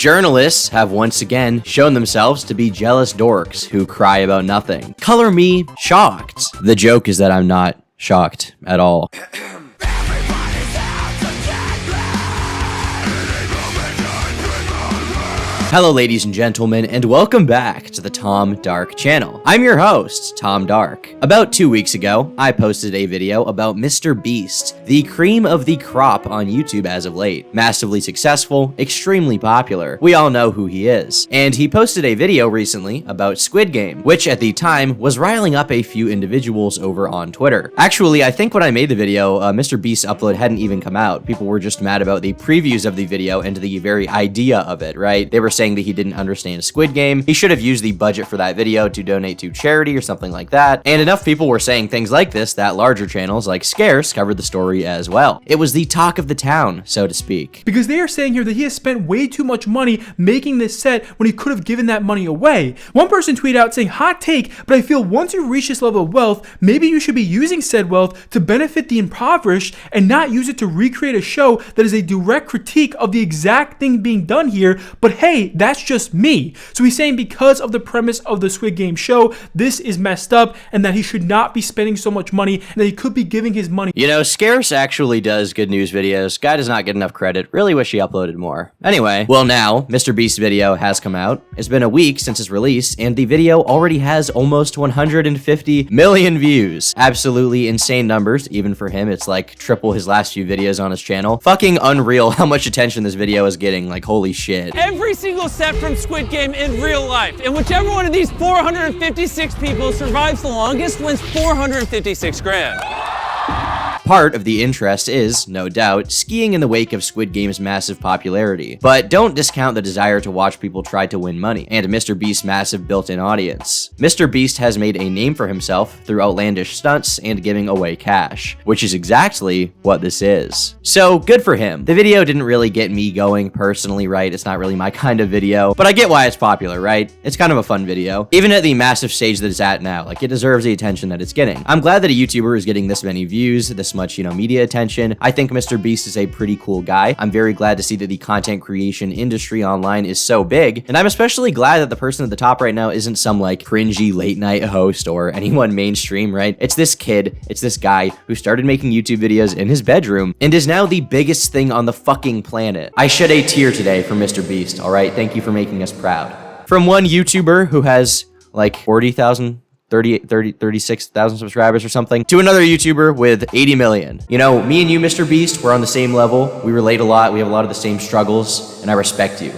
Journalists have once again shown themselves to be jealous dorks who cry about nothing. Color me shocked. The joke is that I'm not shocked at all. Hello ladies and gentlemen, and welcome back to the Tom Dark channel. I'm your host, Tom Dark. About 2 weeks ago, I posted a video about MrBeast, the cream of the crop on YouTube as of late. Massively successful, extremely popular. We all know who he is. And he posted a video recently about Squid Game, which at the time was riling up a few individuals over on Twitter. Actually, I think when I made the video, MrBeast's upload hadn't even come out. People were just mad about the previews of the video and the very idea of it, right? They were saying that he didn't understand Squid Game. He should have used the budget for that video to donate to charity or something like that. And enough people were saying things like this that larger channels like Scarce covered the story as well. It was the talk of the town, so to speak. Because they are saying here that he has spent way too much money making this set when he could have given that money away. One person tweeted out saying, "Hot take, but I feel once you reach this level of wealth, maybe you should be using said wealth to benefit the impoverished and not use it to recreate a show that is a direct critique of the exact thing being done here, but hey, that's just me." So he's saying because of the premise of the Squid Game show, this is messed up and that he should not be spending so much money and that he could be giving his money. You know, Scarce actually does good news videos. Guy does not get enough credit. Really wish he uploaded more. Anyway, well now, MrBeast's video has come out. It's been a week since its release and the video already has almost 150 million views. Absolutely insane numbers, even for him. It's like triple his last few videos on his channel. Fucking unreal how much attention this video is getting, like holy shit. Every single set from Squid Game in real life, and whichever one of these 456 people survives the longest wins 456 grand. Part of the interest is, no doubt, skiing in the wake of Squid Game's massive popularity. But don't discount the desire to watch people try to win money, and MrBeast's massive built-in audience. MrBeast has made a name for himself through outlandish stunts and giving away cash, which is exactly what this is. So, good for him. The video didn't really get me going personally, right? It's not really my kind of video, but I get why it's popular, right? It's kind of a fun video. Even at the massive stage that it's at now, like, it deserves the attention that it's getting. I'm glad that a YouTuber is getting this many views, this much, media attention. I think MrBeast is a pretty cool guy. I'm very glad to see that the content creation industry online is so big, and I'm especially glad that the person at the top right now isn't some like cringy late night host or anyone mainstream, right? It's this kid, it's this guy who started making YouTube videos in his bedroom and is now the biggest thing on the fucking planet. I shed a tear today for MrBeast, all right? Thank you for making us proud. From one YouTuber who has like 40,000 36,000 subscribers or something, to another YouTuber with 80 million. You know, me and you, MrBeast, we're on the same level. We relate a lot. We have a lot of the same struggles, and I respect you.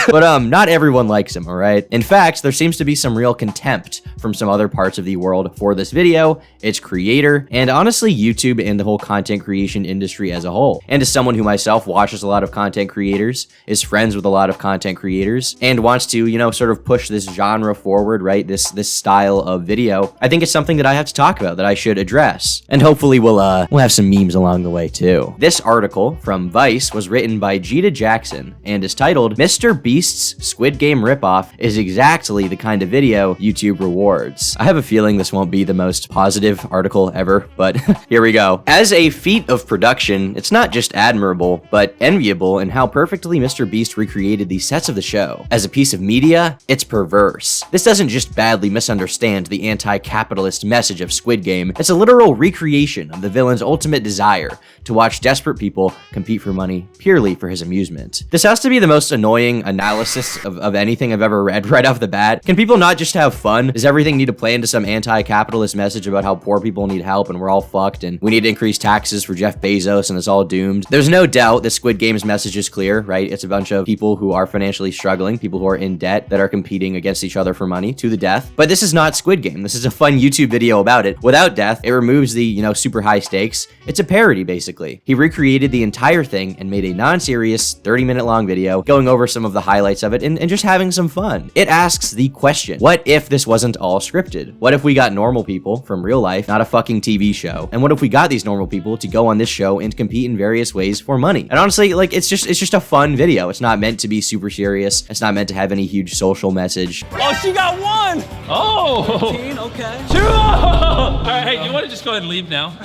But not everyone likes him, all right? In fact, there seems to be some real contempt from some other parts of the world for this video, its creator, and honestly, YouTube and the whole content creation industry as a whole. And as someone who myself watches a lot of content creators, is friends with a lot of content creators, and wants to, sort of push this genre forward, right? This style of video, I think it's something that I have to talk about, that I should address. And hopefully we'll have some memes along the way too. This article from Vice was written by Gita Jackson and is titled, "MrBeast's Squid Game ripoff is exactly the kind of video YouTube rewards." I have a feeling this won't be the most positive article ever, but here we go. As a feat of production, it's not just admirable, but enviable in how perfectly MrBeast recreated the sets of the show. As a piece of media, it's perverse. This doesn't just badly misunderstand the anti-capitalist message of Squid Game. It's a literal recreation of the villain's ultimate desire to watch desperate people compete for money purely for his amusement. This has to be the most annoying analysis of anything I've ever read right off the bat. Can people not just have fun? Does everything need to play into some anti-capitalist message about how poor people need help and we're all fucked and we need to increase taxes for Jeff Bezos and it's all doomed? There's no doubt that Squid Game's message is clear, right? It's a bunch of people who are financially struggling, people who are in debt that are competing against each other for money to the death. But this is not Squid Game. This is a fun YouTube video about it. Without death, it removes the, super high stakes. It's a parody, basically. He recreated the entire thing and made a non-serious 30-minute long video going over some of the highlights of it and just having some fun. It asks the question, what if this wasn't all all scripted? What if we got normal people from real life, not a fucking TV show? And what if we got these normal people to go on this show and compete in various ways for money? And honestly, like, it's just a fun video. It's not meant to be super serious. It's not meant to have any huge social message. Oh, she got one! Oh! 15, okay. 2! All right, hey, you want to just go ahead and leave now?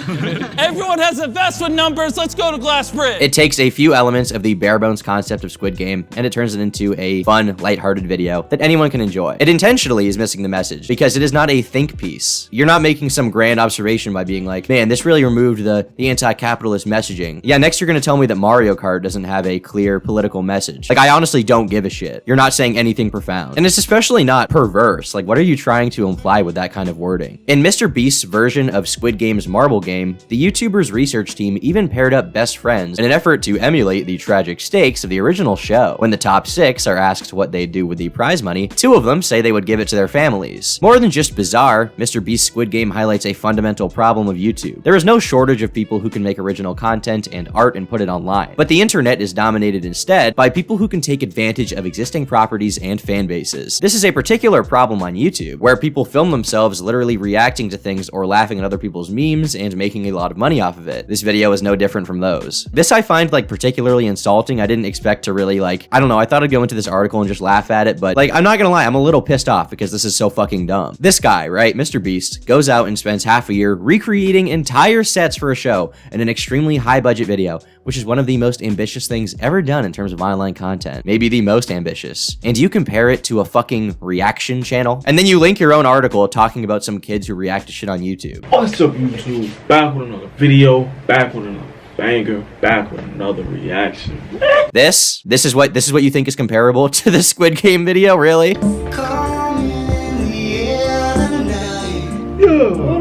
Everyone has a vest with numbers. Let's go to Glass Bridge. It takes a few elements of the bare bones concept of Squid Game and it turns it into a fun, lighthearted video that anyone can enjoy. It intentionally is missing the message because it is not a think piece. You're not making some grand observation by being like, man, this really removed the anti-capitalist messaging. Yeah, next you're gonna tell me that Mario Kart doesn't have a clear political message. Like, I honestly don't give a shit. You're not saying anything profound. And it's especially not perverse. Like, what are you trying to imply with that kind of wording? In MrBeast's version of Squid Game's marble game, the YouTuber's research team even paired up best friends in an effort to emulate the tragic stakes of the original show. When the top 6 are asked what they'd do with the prize money, 2 of them say they would give it to their families. More than just bizarre, MrBeast's Squid Game highlights a fundamental problem of YouTube. There is no shortage of people who can make original content and art and put it online, but the internet is dominated instead by people who can take advantage of existing properties and fan bases. This is a particular problem on YouTube, where people film themselves literally reacting to things or laughing at other people's memes and making a lot of money off of it. This video is no different from those. This I find like particularly insulting. I didn't expect to really like, I don't know, I thought I'd go into this article and just laugh at it, but like, I'm not gonna lie, I'm a little pissed off because this is so fucking dumb. This guy, right, MrBeast, goes out and spends half a year recreating entire sets for a show in an extremely high budget video, which is one of the most ambitious things ever done in terms of online content. Maybe the most ambitious. And you compare it to a fucking reaction channel, and then you link your own article talking about some kids who react to shit on YouTube. What's up, YouTube? Back with another video, back with another banger, back with another reaction. This is what you think is comparable to the Squid Game video, really?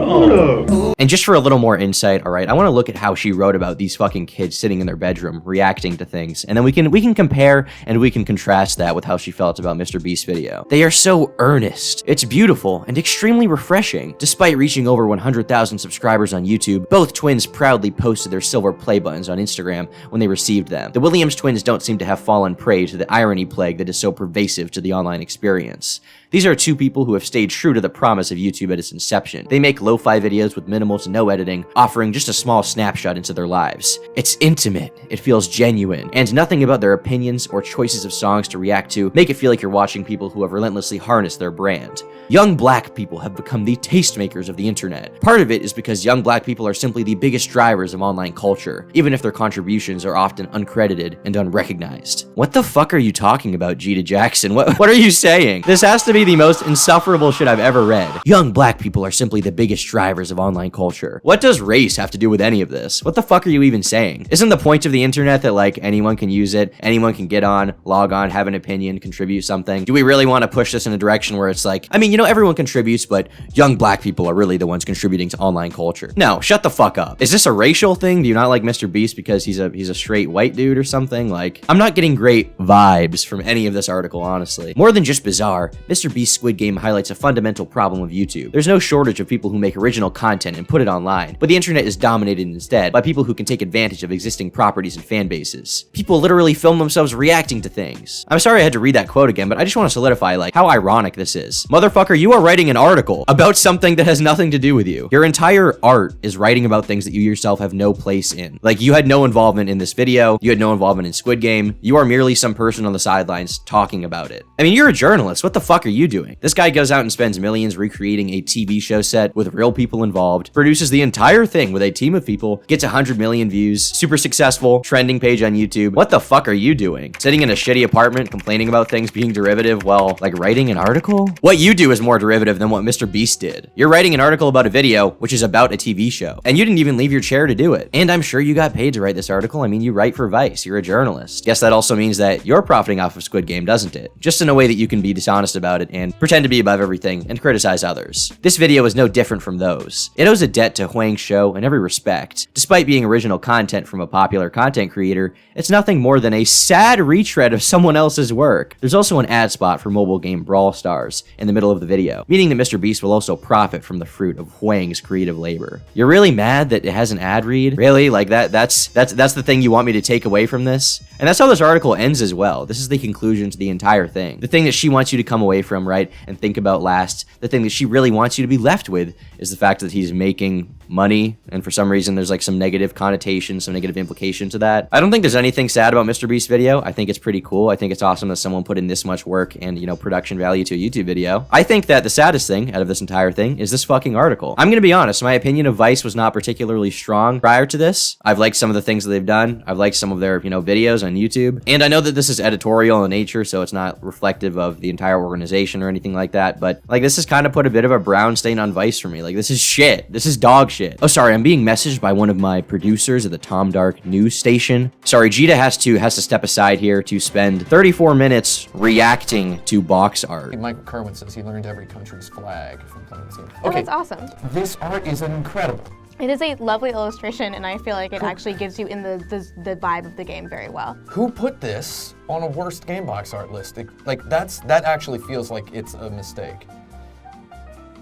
Hold up. And just for a little more insight, all right, I want to look at how she wrote about these fucking kids sitting in their bedroom reacting to things, and then we can compare and we can contrast that with how she felt about MrBeast's video. They are so earnest. It's beautiful and extremely refreshing. Despite reaching over 100,000 subscribers on YouTube, both twins proudly posted their silver play buttons on Instagram when they received them. The Williams twins don't seem to have fallen prey to the irony plague that is so pervasive to the online experience. These are 2 people who have stayed true to the promise of YouTube at its inception. They make lo-fi videos with minimal to no editing, offering just a small snapshot into their lives. It's intimate, it feels genuine, and nothing about their opinions or choices of songs to react to make it feel like you're watching people who have relentlessly harnessed their brand. Young black people have become the tastemakers of the internet. Part of it is because young black people are simply the biggest drivers of online culture, even if their contributions are often uncredited and unrecognized. What the fuck are you talking about, Gita Jackson? What are you saying? This has to be the most insufferable shit I've ever read. Young black people are simply the biggest drivers of online culture. What does race have to do with any of this? What the fuck are you even saying? Isn't the point of the internet that like anyone can use it, anyone can get on, log on, have an opinion, contribute something? Do we really want to push this in a direction where it's like, I mean, you know, everyone contributes, but young black people are really the ones contributing to online culture? No, shut the fuck up. Is this a racial thing? Do you not like MrBeast because he's a straight white dude or something? Like, I'm not getting great vibes from any of this article, honestly. More than just bizarre, MrBeast's Squid Game highlights a fundamental problem of YouTube. There's no shortage of people who make original content and put it online, but the internet is dominated instead by people who can take advantage of existing properties and fan bases. People literally film themselves reacting to things. I'm sorry I had to read that quote again, but I just want to solidify like how ironic this is. Motherfucker, you are writing an article about something that has nothing to do with you. Your entire art is writing about things that you yourself have no place in. Like, you had no involvement in this video, you had no involvement in Squid Game, you are merely some person on the sidelines talking about it. I mean, you're a journalist, what the fuck are you doing? This guy goes out and spends millions recreating a TV show set with real people involved, produces the entire thing with a team of people, gets 100 million views, super successful, trending page on YouTube. What the fuck are you doing? Sitting in a shitty apartment complaining about things being derivative while like writing an article? What you do is more derivative than what MrBeast did. You're writing an article about a video which is about a TV show, and you didn't even leave your chair to do it. And I'm sure you got paid to write this article. I mean, you write for Vice, you're a journalist. Guess that also means that you're profiting off of Squid Game, doesn't it? Just in a way that you can be dishonest about it and pretend to be above everything and criticize others. This video is no different from those. It owes a debt to Huang's show in every respect. Despite being original content from a popular content creator, it's nothing more than a sad retread of someone else's work. There's also an ad spot for mobile game Brawl Stars in the middle of the video, meaning that MrBeast will also profit from the fruit of Huang's creative labor. You're really mad that it has an ad read? Really? Like that's the thing you want me to take away from this? And that's how this article ends as well. This is the conclusion to the entire thing. The thing that she wants you to come away from, right, and think about last, the thing that she really wants you to be left with is the fact that he's making money, and for some reason there's like some negative connotation, some negative implication to that. I don't think there's anything sad about MrBeast's video. I think it's pretty cool. I think it's awesome that someone put in this much work and, you know, production value to a YouTube video. I think that the saddest thing out of this entire thing is this fucking article. I'm gonna be honest, my opinion of Vice was not particularly strong prior to this. I've liked some of the things that they've done. I've liked some of their, you know, videos on YouTube. And I know that this is editorial in nature, so it's not reflective of the entire organization or anything like that, but like this has kind of put a bit of a brown stain on Vice for me. Like this is shit. This is dog shit. Oh, sorry, I'm being messaged by one of my producers at the Tom Dark news station. Sorry, Jita has to step aside here to spend 34 minutes reacting to box art. Michael Kerwin says he learned every country's flag from playing this game. Oh, that's awesome. This art is incredible. It is a lovely illustration, and I feel like it actually gives you in the vibe of the game very well. Who put this on a worst game box art list? That actually feels like it's a mistake.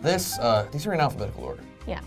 These are in alphabetical order. Yeah.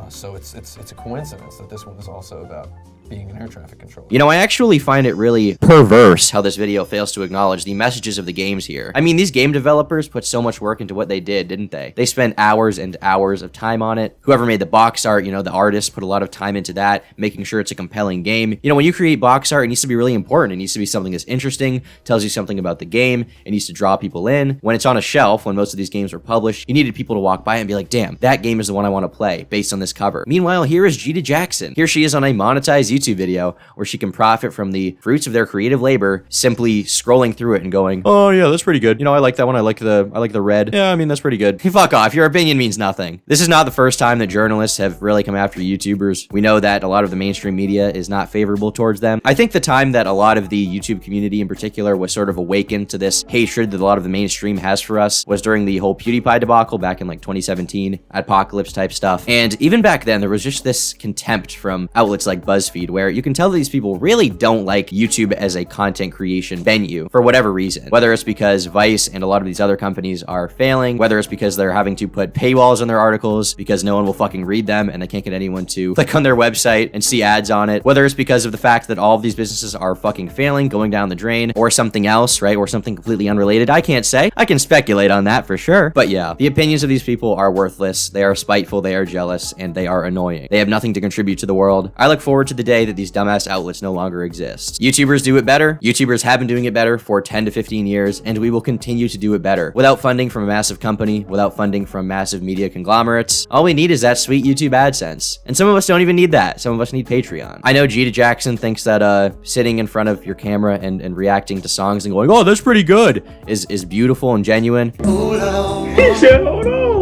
So it's a coincidence that this one is also about being an air traffic controller. You know, I actually find it really perverse how this video fails to acknowledge the messages of the games here. I mean, these game developers put so much work into what they did, didn't they? They spent hours and hours of time on it. Whoever made the box art, you know, the artists put a lot of time into that, making sure it's a compelling game. You know, when you create box art, it needs to be really important. It needs to be something that's interesting, tells you something about the game. It needs to draw people in. When it's on a shelf, when most of these games were published, you needed people to walk by and be like, damn, that game is the one I want to play based on this cover. Meanwhile, here is Jita Jackson. Here she is on a monetized YouTube video where she can profit from the fruits of their creative labor, simply scrolling through it and going, oh yeah, that's pretty good. You know, I like that one. I like the red. Yeah, I mean, that's pretty good. Fuck off. Your opinion means nothing. This is not the first time that journalists have really come after YouTubers. We know that a lot of the mainstream media is not favorable towards them. I think the time that a lot of the YouTube community in particular was sort of awakened to this hatred that a lot of the mainstream has for us was during the whole PewDiePie debacle back in like 2017, apocalypse type stuff. And even back then, there was just this contempt from outlets like BuzzFeed where you can tell that these people really don't like YouTube as a content creation venue for whatever reason. Whether it's because Vice and a lot of these other companies are failing, whether it's because they're having to put paywalls on their articles because no one will fucking read them and they can't get anyone to click on their website and see ads on it, whether it's because of the fact that all of these businesses are fucking failing, going down the drain, or something else, right? Or something completely unrelated. I can't say. I can speculate on that for sure. But yeah, the opinions of these people are worthless. They are spiteful, they are jealous, and they are annoying. They have nothing to contribute to the world. I look forward to the day that these dumbass outlets no longer exist. YouTubers do it better. YouTubers have been doing it better for 10 to 15 years, and we will continue to do it better. Without funding from a massive company, without funding from massive media conglomerates, all we need is that sweet YouTube AdSense. And some of us don't even need that. Some of us need Patreon. I know Jita Jackson thinks that sitting in front of your camera and reacting to songs and going, oh, that's pretty good, is beautiful and genuine. He said, hold on.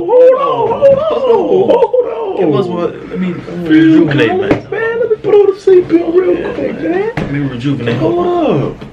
Give us what? Let me rejuvenate, man. Let me put on the seatbelt real quick, man. Let me rejuvenate. Hold up.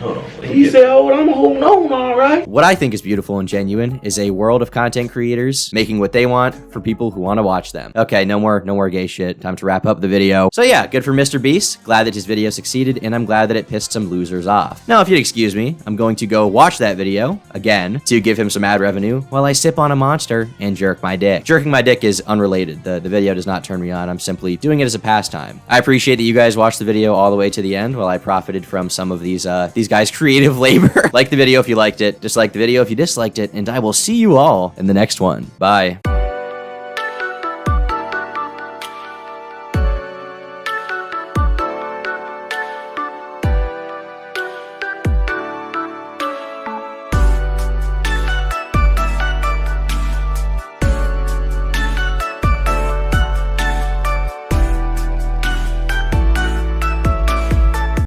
Hold on. He said, hold on, I'm holding on, all right. What I think is beautiful and genuine is a world of content creators making what they want for people who want to watch them. Okay, no more gay shit. Time to wrap up the video. So yeah, good for MrBeast. Glad that his video succeeded, and I'm glad that it pissed some losers off. Now, if you'd excuse me, I'm going to go watch that video again to give him some ad revenue while I sip on a monster and jerk my dick. Jerking my dick is unrelated. The video does not turn me on. I'm simply doing it as a pastime. I appreciate that you guys watched the video all the way to the end while I profited from some of these guys' creative labor. Like the video if you liked it, dislike the video if you disliked it, and I will see you all in the next one. Bye.